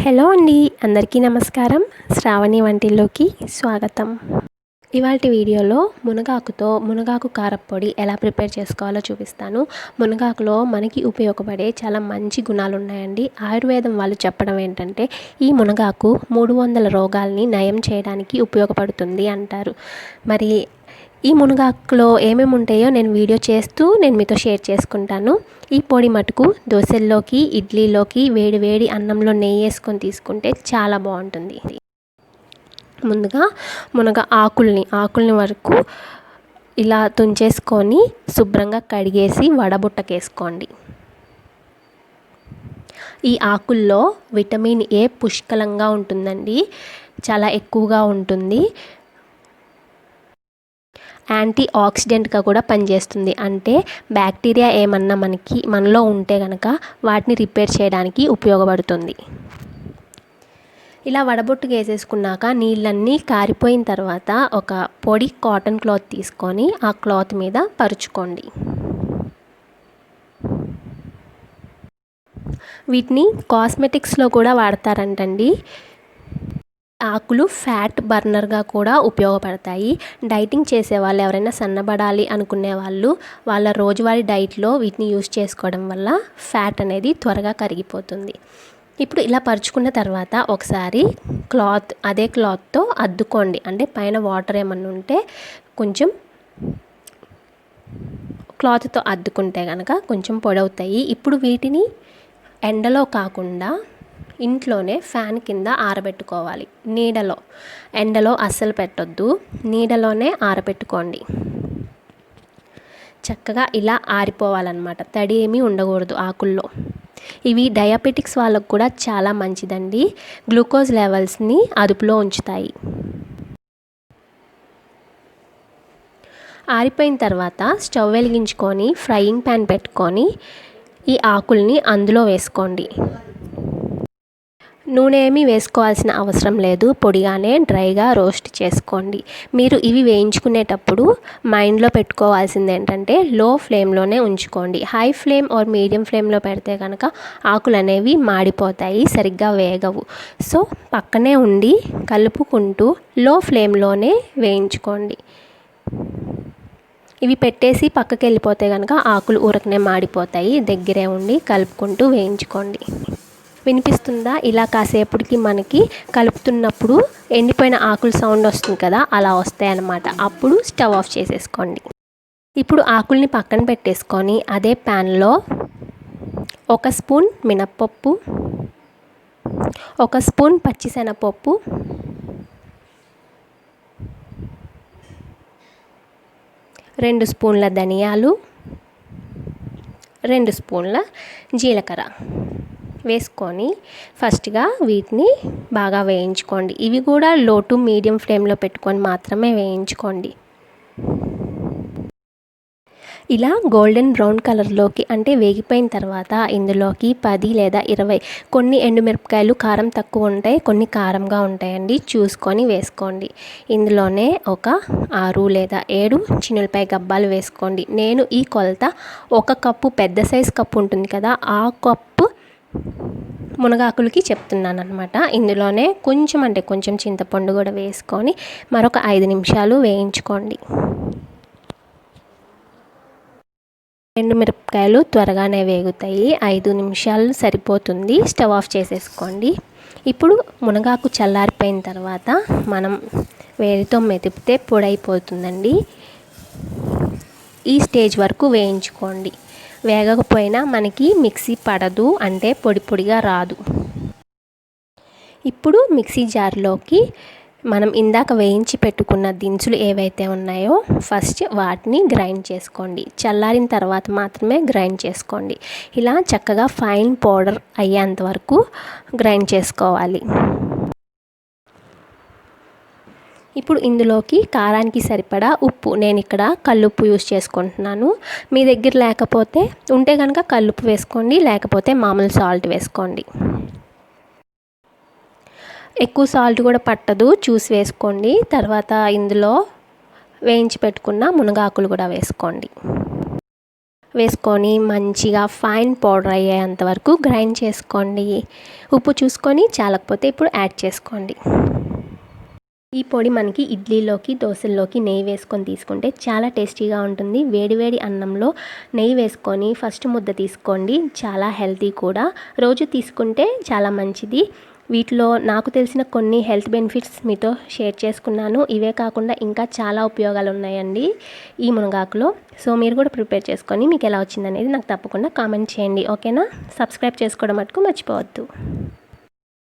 Hello అండి, అందరికీ నమస్కారం. శ్రావణి వంటిల్లోకి స్వాగతం. ఇవాల్టి వీడియోలో మునగాకు కారం పొడి ఎలా ప్రిపేర్ చేసుకోవాలో చూపిస్తాను. మునగాకులో మనకి ఉపయోగపడే చాలా మంచి గుణాలు ఉన్నాయండి. ఆయుర్వేదం వాళ్ళు చెప్పడం ఏంటంటే ఈ మునగాకు 300 రోగాల్ని నయం చేయడానికి ఉపయోగపడుతుంది అంటారు. మరి ఈ మునగాకులో ఏమేమి ఉంటాయో నేను వీడియో చేస్తూ మీతో షేర్ చేసుకుంటాను. ఈ పొడి మటుకు దోశల్లోకి, ఇడ్లీలోకి, వేడి వేడి అన్నంలో నెయ్యి వేసుకొని తీసుకుంటే చాలా బాగుంటుంది. ముందుగా ఆకుల్ని వరకు ఇలా తుంచేసుకొని శుభ్రంగా కడిగేసి వడబుట్టకేసుకోండి. ఈ ఆకుల్లో విటమిన్ ఏ పుష్కలంగా ఉంటుందండి, చాలా ఎక్కువగా ఉంటుంది. యాంటీ ఆక్సిడెంట్గా కూడా పనిచేస్తుంది. అంటే బ్యాక్టీరియా ఏమన్నా మనలో ఉంటే కనుక వాటిని రిపేర్ చేయడానికి ఉపయోగపడుతుంది. ఇలా వడబొట్టుకు వేసేసుకున్నాక నీళ్ళన్నీ కారిపోయిన తర్వాత ఒక పొడి కాటన్ క్లాత్ తీసుకొని ఆ క్లాత్ మీద పరుచుకోండి. వీటిని కాస్మెటిక్స్లో కూడా వాడతారంటండి. ఆకులు ఫ్యాట్ బర్నర్గా కూడా ఉపయోగపడతాయి. డైటింగ్ చేసే వాళ్ళు, ఎవరైనా సన్నబడాలి అనుకునే వాళ్ళు, వాళ్ళ రోజువారీ డైట్లో వీటిని యూజ్ చేసుకోవడం వల్ల ఫ్యాట్ అనేది త్వరగా కరిగిపోతుంది. ఇప్పుడు ఇలా పరుచుకున్న తర్వాత ఒకసారి అదే క్లాత్తో అద్దుకోండి. అంటే పైన వాటర్ ఏమన్నా ఉంటే కొంచెం క్లాత్తో అద్దుకుంటే కనుక కొంచెం పొడవుతాయి. ఇప్పుడు వీటిని ఎండలో కాకుండా ఇంట్లోనే ఫ్యాన్ కింద ఆరబెట్టుకోవాలి. ఎండలో అస్సలు పెట్టొద్దు, నీడలోనే ఆరబెట్టుకోండి. చక్కగా ఇలా ఆరిపోవాలన్నమాట. తడి ఏమీ ఉండకూడదు ఆకుల్లో. ఇవి డయాబెటిక్స్ వాళ్ళకు కూడా చాలా మంచిదండి. గ్లూకోజ్ లెవెల్స్ని అదుపులో ఉంచుతాయి. ఆరిపోయిన తర్వాత స్టవ్ వెలిగించుకొని ఫ్రైయింగ్ ప్యాన్ పెట్టుకొని ఈ ఆకుల్ని అందులో వేసుకోండి. నూనె ఏమీ వేసుకోవాల్సిన అవసరం లేదు, పొడిగానే డ్రైగా రోస్ట్ చేసుకోండి. మీరు ఇవి వేయించుకునేటప్పుడు మైండ్లో పెట్టుకోవాల్సింది ఏంటంటే లో ఫ్లేమ్లోనే ఉంచుకోండి. హై ఫ్లేమ్ ఆర్ మీడియం ఫ్లేమ్లో పెడితే కనుక ఆకులు అనేవి మాడిపోతాయి, సరిగ్గా వేగవు. సో పక్కనే ఉండి కలుపుకుంటూ లో ఫ్లేమ్లోనే వేయించుకోండి. ఇవి పెట్టేసి పక్కకి వెళ్ళిపోతే కనుక ఆకులు ఊరకనే మాడిపోతాయి. దగ్గరే ఉండి కలుపుకుంటూ వేయించుకోండి. వినిపిస్తుందా? ఇలా కాసేపటికి మనకి కలుపుతున్నప్పుడు ఎండిపోయిన ఆకులు సౌండ్ వస్తుంది కదా, అలా వస్తాయి అన్నమాట. అప్పుడు స్టవ్ ఆఫ్ చేసేసుకోండి. ఇప్పుడు ఆకుల్ని పక్కన పెట్టేసుకొని అదే ప్యాన్లో 1 స్పూన్ మినప్పప్పు, 1 స్పూన్ పచ్చిశనగపప్పు, 2 స్పూన్ల ధనియాలు, 2 స్పూన్ల జీలకర్ర వేసుకొని ఫస్ట్గా వీటిని బాగా వేయించుకోండి. ఇవి కూడా లో టు మీడియం ఫ్లేమ్లో పెట్టుకొని మాత్రమే వేయించుకోండి. ఇలా గోల్డెన్ బ్రౌన్ కలర్లోకి అంటే వేగిపోయిన తర్వాత ఇందులోకి 10 లేదా 20 కొన్ని ఎండుమిరపకాయలు కారం తక్కువ ఉంటాయి, కొన్ని కారంగా ఉంటాయండి, చూసుకొని వేసుకోండి. ఇందులోనే ఒక 6 లేదా 7 చిన్నులపాయ గబ్బాలు వేసుకోండి. నేను ఈ కొలత 1 కప్పు, పెద్ద సైజ్ కప్పు ఉంటుంది కదా, ఆ కప్పు మునగాకులకి చెప్తున్నాను అనమాట. ఇందులోనే కొంచెం చింతపండు కూడా వేసుకొని మరొక 5 నిమిషాలు వేయించుకోండి. ఎండుమిరపకాయలు త్వరగానే వేగుతాయి, 5 నిమిషాలు సరిపోతుంది. స్టవ్ ఆఫ్ చేసేసుకోండి. ఇప్పుడు మునగాకు చల్లారిపోయిన తర్వాత మనం వేడితో మెదిపితే పొడైపోతుందండి. ఈ స్టేజ్ వరకు వేయించుకోండి. వేగకపోయినా మనకి మిక్సీ పడదు, అంటే పొడి పొడిగా రాదు. ఇప్పుడు మిక్సీ జార్లోకి మనం ఇందాక వేయించి పెట్టుకున్న దినుసులు ఏవైతే ఉన్నాయో ఫస్ట్ వాటిని గ్రైండ్ చేసుకోండి. చల్లారిన తర్వాత మాత్రమే గ్రైండ్ చేసుకోండి. ఇలా చక్కగా ఫైన్ పౌడర్ అయ్యేంత వరకు గ్రైండ్ చేసుకోవాలి. ఇప్పుడు ఇందులోకి కారానికి సరిపడా ఉప్పు, నేను ఇక్కడ కల్లుప్పు యూస్ చేసుకుంటున్నాను. మీ దగ్గర లేకపోతే ఉంటే కనుక కల్లుప్పు వేసుకోండి, లేకపోతే మామూలు సాల్ట్ వేసుకోండి. ఎక్కువ సాల్ట్ కూడా పట్టదు, చూసి వేసుకోండి. తర్వాత ఇందులో వేయించి పెట్టుకున్న మునగాకులు కూడా వేసుకోండి. వేసుకొని మంచిగా ఫైన్ పౌడర్ అయ్యేంత వరకు గ్రైండ్ చేసుకోండి. ఉప్పు చూసుకొని చాలకపోతే ఇప్పుడు యాడ్ చేసుకోండి. ఈ పొడి మనకి ఇడ్లీలోకి, దోశల్లోకి నెయ్యి వేసుకొని తీసుకుంటే చాలా టేస్టీగా ఉంటుంది. వేడివేడి అన్నంలో నెయ్యి వేసుకొని ఫస్ట్ ముద్ద తీసుకోండి. చాలా హెల్తీ కూడా. రోజు తీసుకుంటే చాలా మంచిది. వీటిలో నాకు తెలిసిన కొన్ని హెల్త్ బెనిఫిట్స్ మీతో షేర్ చేసుకున్నాను. ఇవే కాకుండా ఇంకా చాలా ఉపయోగాలు ఉన్నాయండి ఈ మునగాకులో. సో మీరు కూడా ప్రిపేర్ చేసుకొని మీకు ఎలా వచ్చిందనేది నాకు తప్పకుండా కామెంట్ చేయండి. ఓకేనా? సబ్స్క్రైబ్ చేసుకోవడం మటుకు మర్చిపోవద్దు.